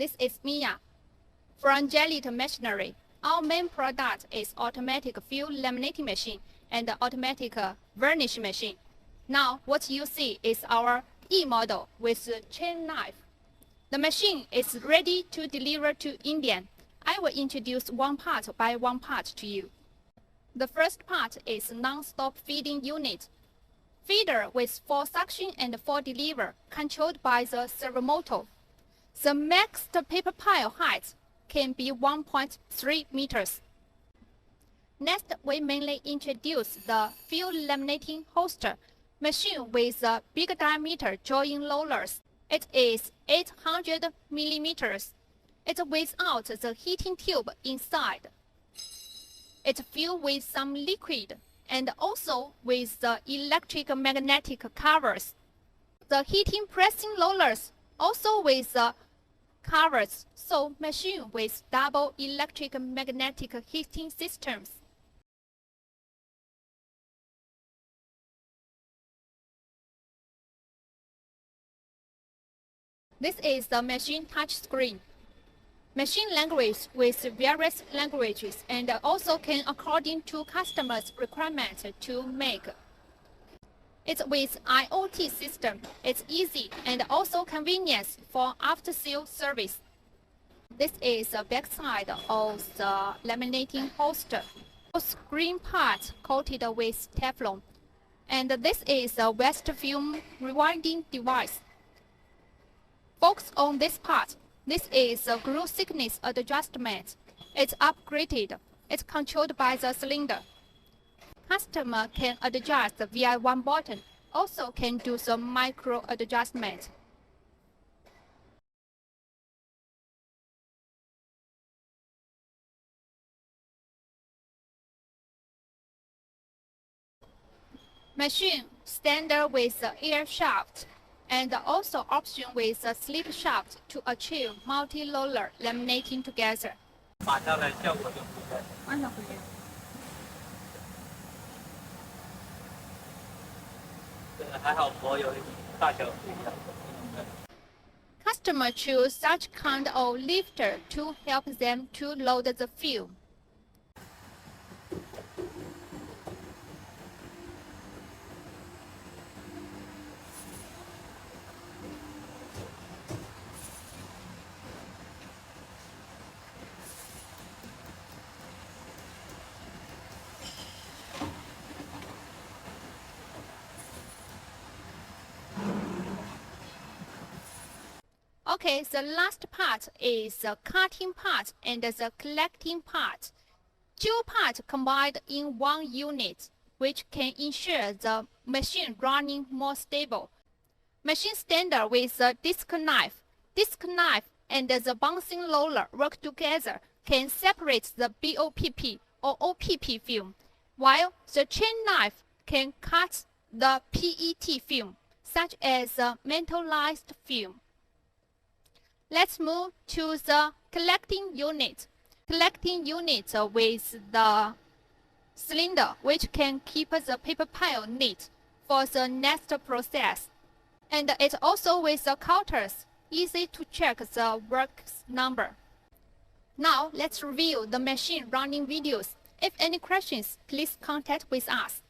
this is Mia from Jellit Machinery. Our main product is automatic field laminating machine and automatic varnish machine. Now what you see is our E model with chain knife. The machine is ready to deliver to India. I will introduce one part by one part to you. The first part is non-stop feeding unit. Feeder with 4 suction and 4 deliver, controlled by the servo motor. The max paper pile height can be 1.3 meters. Next, we mainly introduce the field laminating holster machine with a big diameter drawing rollers. It is 800 millimeters. It's without the heating tube inside. It's filled with some liquid and also with the electric magnetic covers. The heating pressing rollers also with the covers, so machine with double electric magnetic heating systems. This is the machine touch screen. Machine language with various languages and also can according to customers' requirements to make. It's with IoT system. It's easy and also convenient for after-sale service. This is the back side of the laminating holster. Screen part coated with Teflon. And this is a waste film rewinding device. Focus on this part. This is a glue thickness adjustment. It's upgraded. It's controlled by the cylinder. Customer can adjust via one button. Also can do some micro adjustment. Machine standard with air shaft and also option with a slip shaft to achieve multi-roller laminating together. 马上来效果就不一样。按照不一样。对，还好膜有大小不一样。Customer choose such kind of lifter to help them to load the film. Okay, the last part is the cutting part and the collecting part. 2 parts combined in one unit, which can ensure the machine running more stable. Machine standard with the disc knife. Disc knife and the bouncing roller work together can separate the BOPP or OPP film, while the chain knife can cut the PET film, such as the metallized film. Let's move to the collecting unit. Collecting unit with the cylinder, which can keep the paper pile neat for the next process. And it's also with the counters, easy to check the work number. Now let's review the machine running videos. If any questions, please contact with us.